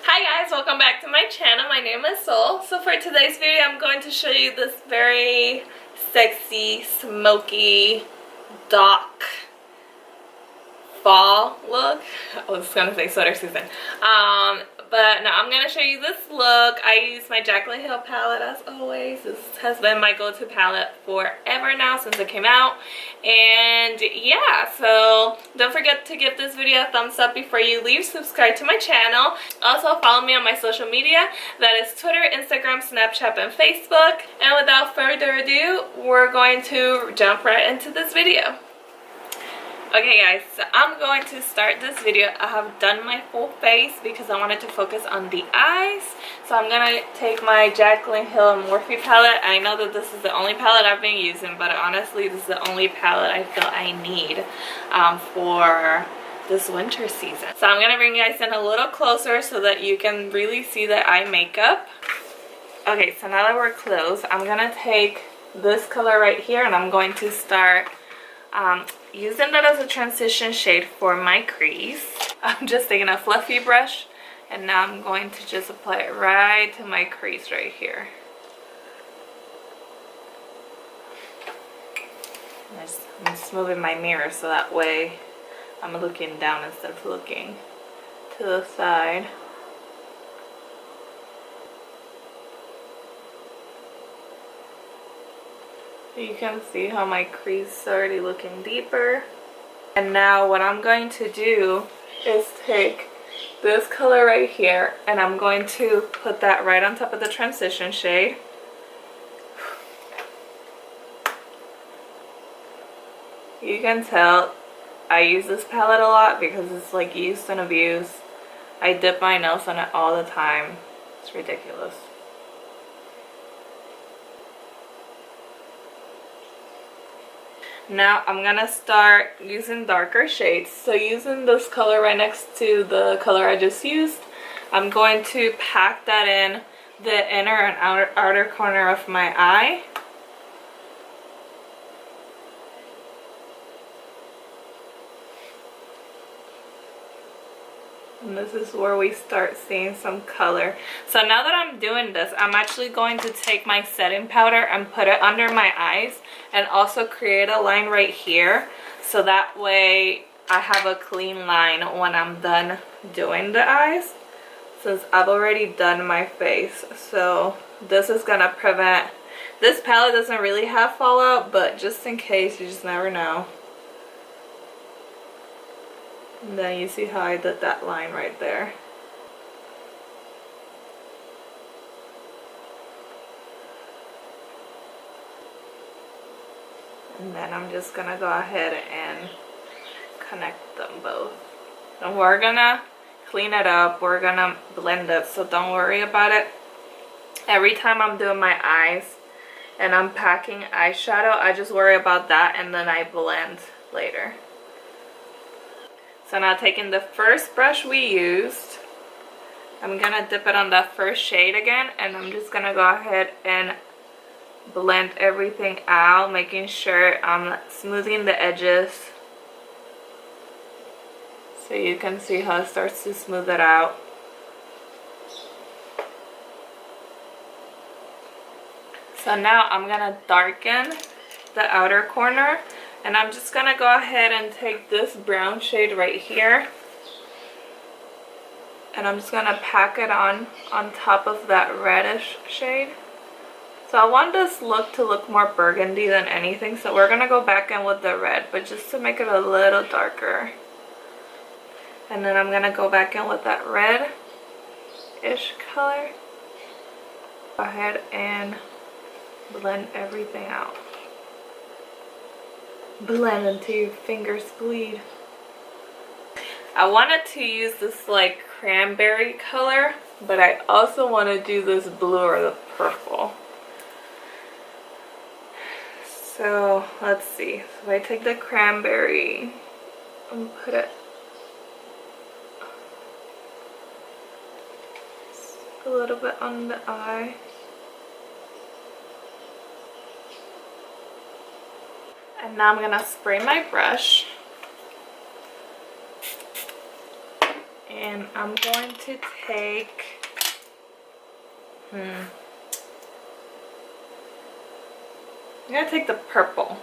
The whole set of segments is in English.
Hi guys, welcome back to my channel. My name is Sol. So for today's video, I'm going to show you this very sexy, smoky, dark fall look. I was gonna say sweater season. But no, I'm gonna show you this look. I use my Jaclyn Hill palette as always. This has been my go-to palette forever now since it came out. And yeah, so don't forget to give this video a thumbs up before you leave. Subscribe to my channel. Also follow me on my social media. That is Twitter, Instagram, Snapchat, and Facebook. And without further ado, we're going to jump right into this video. Okay guys, so I'm going to start this video. I have done my full face because I wanted to focus on the eyes. So I'm going to take my Jaclyn Hill X Morphe palette. I know that this is the only palette I've been using, but honestly this is the only palette I feel I need for this winter season. So I'm going to bring you guys in a little closer so that you can really see the eye makeup. Okay, so now that we're close, I'm going to take this color right here and I'm going to start using that as a transition shade for my crease. I'm just taking a fluffy brush and now I'm going to just apply it right to my crease right here. I'm just moving my mirror so that way I'm looking down instead of looking to the side. You can see how my crease is already looking deeper. And now what I'm going to do is take this color right here and I'm going to put that right on top of the transition shade. You can tell I use this palette a lot because it's like used and abused. I dip my nails on it all the time. It's ridiculous. Now I'm gonna start using darker shades. So using this color right next to the color I just used, I'm going to pack that in the inner and outer corner of my eye. And this is where we start seeing some color. So now that I'm doing this, I'm actually going to take my setting powder and put it under my eyes and also create a line right here. So that way I have a clean line when I'm done doing the eyes, since I've already done my face. So this is gonna prevent, this palette doesn't really have fallout, but just in case, you just never know. And then you see how I did that line right there. And then I'm just gonna go ahead and connect them both. And we're gonna clean it up, we're gonna blend it, so don't worry about it. Every time I'm doing my eyes and I'm packing eyeshadow, I just worry about that and then I blend later. So now taking the first brush we used, I'm gonna dip it on that first shade again and I'm just gonna go ahead and blend everything out, making sure I'm smoothing the edges so you can see how it starts to smooth it out. So now I'm gonna darken the outer corner. And I'm just going to go ahead and take this brown shade right here. And I'm just going to pack it on top of that reddish shade. So I want this look to look more burgundy than anything. So we're going to go back in with the red, but just to make it a little darker. And then I'm going to go back in with that red-ish color. Go ahead and blend everything out. Blend until your fingers bleed. I wanted to use this like cranberry color, but I also want to do this blue or the purple. So let's see. So I take the cranberry and put it a little bit on the eye. And now I'm gonna spray my brush and I'm going to take, I'm gonna take the purple.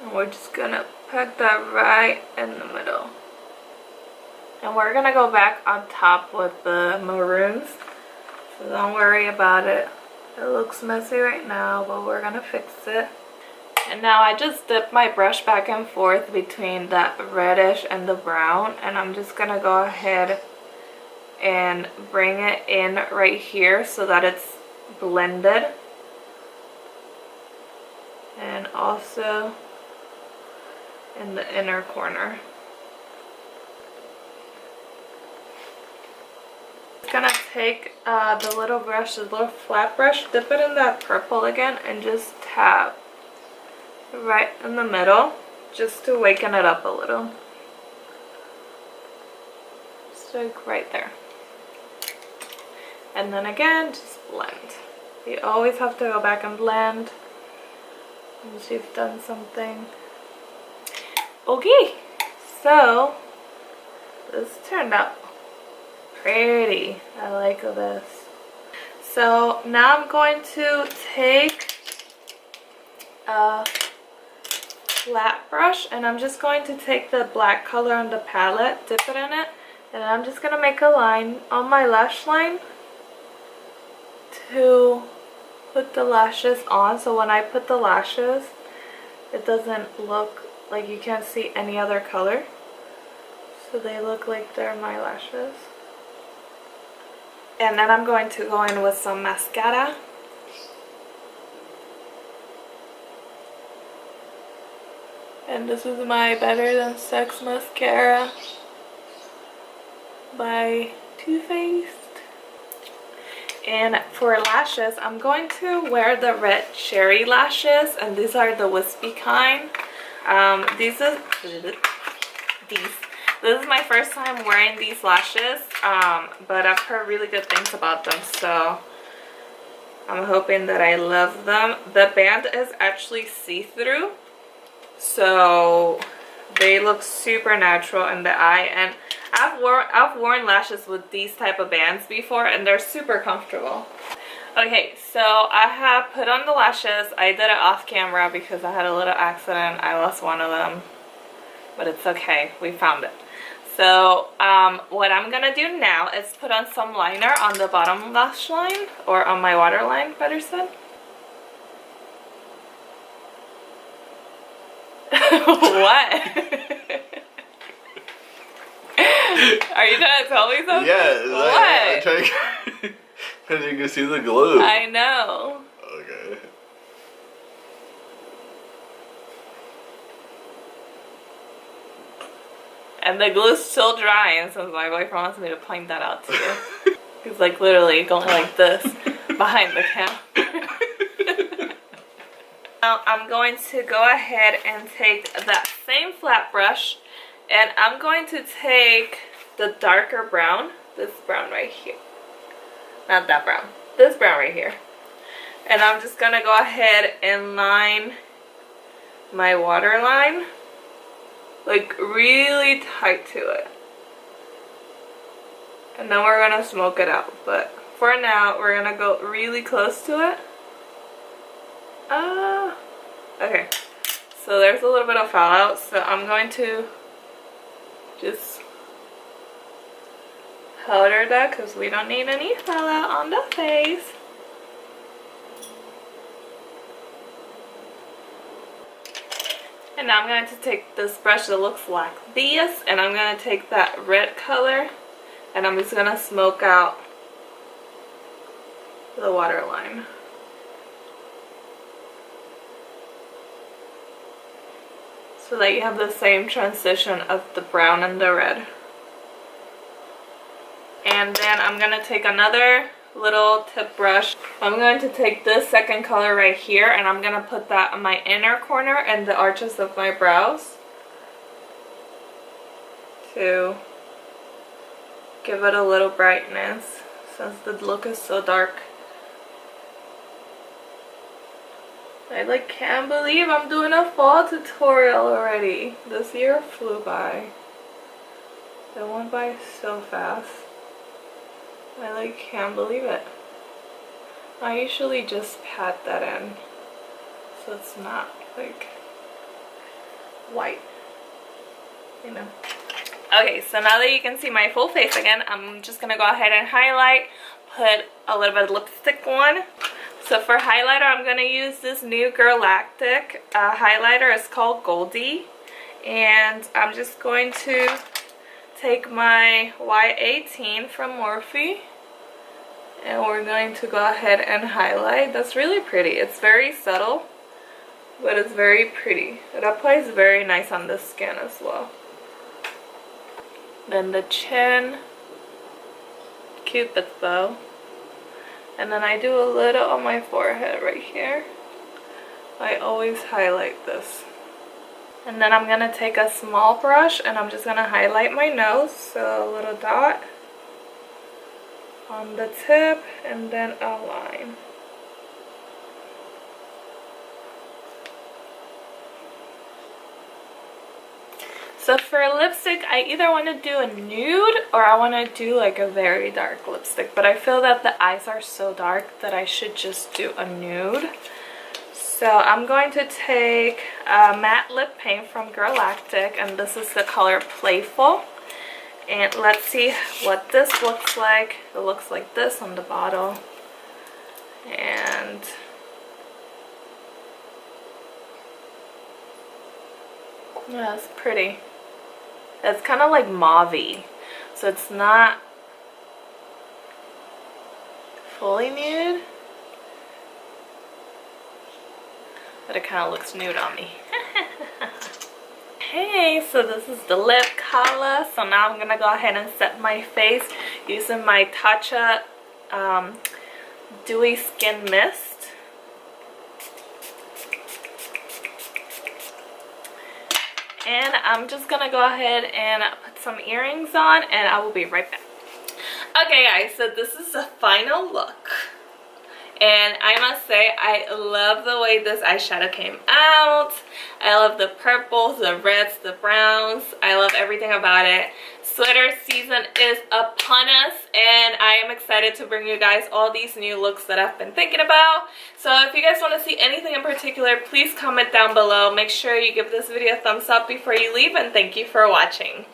And we're just gonna put that right in the middle. And we're gonna go back on top with the maroons. So don't worry about it. It looks messy right now, but we're gonna fix it. And now I just dip my brush back and forth between that reddish and the brown. And I'm just gonna go ahead and bring it in right here so that it's blended. And also in the inner corner. Just gonna take the little brush, the little flat brush, dip it in that purple again, and just tap right in the middle just to waken it up a little. Just like right there. And then again, just blend. You always have to go back and blend once you've done something. Okay, so this turned out pretty. I like this. So now I'm going to take a flat brush and I'm just going to take the black color on the palette, dip it in it, and I'm just going to make a line on my lash line to put the lashes on. So when I put the lashes, it doesn't look like you can't see any other color. So they look like they're my lashes. And then I'm going to go in with some mascara. And this is my Better Than Sex mascara by Too Faced. And for lashes, I'm going to wear the red cherry lashes, and these are the wispy kind. This is my first time wearing these lashes, but I've heard really good things about them, so I'm hoping that I love them. The band is actually see-through, so they look super natural in the eye, and I've worn lashes with these type of bands before, and they're super comfortable. Okay, so I have put on the lashes. I did it off camera because I had a little accident. I lost one of them, but it's okay. We found it. So what I'm gonna do now is put on some liner on the bottom lash line, or on my waterline, better said. What? Are you trying to tell me something? Yeah. What? I'm trying to... Because you can see the glue. I know. Okay. And the glue's still drying, since my boyfriend wants me to point that out to you. He's like literally going like this behind the camera. Now I'm going to go ahead and take that same flat brush, and I'm going to take the darker brown, this brown right here. Not that brown, this brown right here. And I'm just gonna go ahead and line my waterline, like really tight to it. And then we're gonna smoke it out. But for now, we're gonna go really close to it. Okay. So there's a little bit of fallout, so I'm going to just powder that because we don't need any fallout on the face. And now I'm going to take this brush that looks like this, and I'm going to take that red color, and I'm just going to smoke out the waterline. So that you have the same transition of the brown and the red. And then I'm going to take another little tip brush. I'm going to take this second color right here, and I'm going to put that on my inner corner and the arches of my brows to give it a little brightness since the look is so dark. I like can't believe I'm doing a fall tutorial already. This year flew by. It went by so fast. I like can't believe it. I usually just pat that in so it's not like white, you know. Okay, so now that you can see my full face again, I'm just gonna go ahead and highlight, put a little bit of lipstick on. So for highlighter, I'm gonna use this new Girlactik highlighter. It's called Goldie, and I'm just going to take my Y18 from Morphe, and we're going to go ahead and highlight. That's really pretty. It's very subtle, but it's very pretty. It applies very nice on the skin as well. Then the chin, Cupid's bow, and then I do a little on my forehead right here. I always highlight this. And then I'm gonna take a small brush and I'm just gonna highlight my nose, so a little dot on the tip and then a line. So for lipstick, I either want to do a nude or I want to do like a very dark lipstick, but I feel that the eyes are so dark that I should just do a nude. So I'm going to take a matte lip paint from Girlactik, and this is the color Playful. And let's see what this looks like. It looks like this on the bottle. And yeah, it's pretty. It's kind of like mauve-y, so it's not fully nude, but it kind of looks nude on me. Okay, so this is the lip color. So now I'm gonna go ahead and set my face using my Tatcha Dewy Skin Mist. And I'm just gonna go ahead and put some earrings on, and I will be right back. Okay guys, so this is the final look, and I must say I love the way this eyeshadow came out. I love the purples, the reds, the browns. I love everything about it. Sweater season is upon us, and I am excited to bring you guys all these new looks that I've been thinking about. So if you guys want to see anything in particular, please comment down below. Make sure you give this video a thumbs up before you leave, and thank you for watching.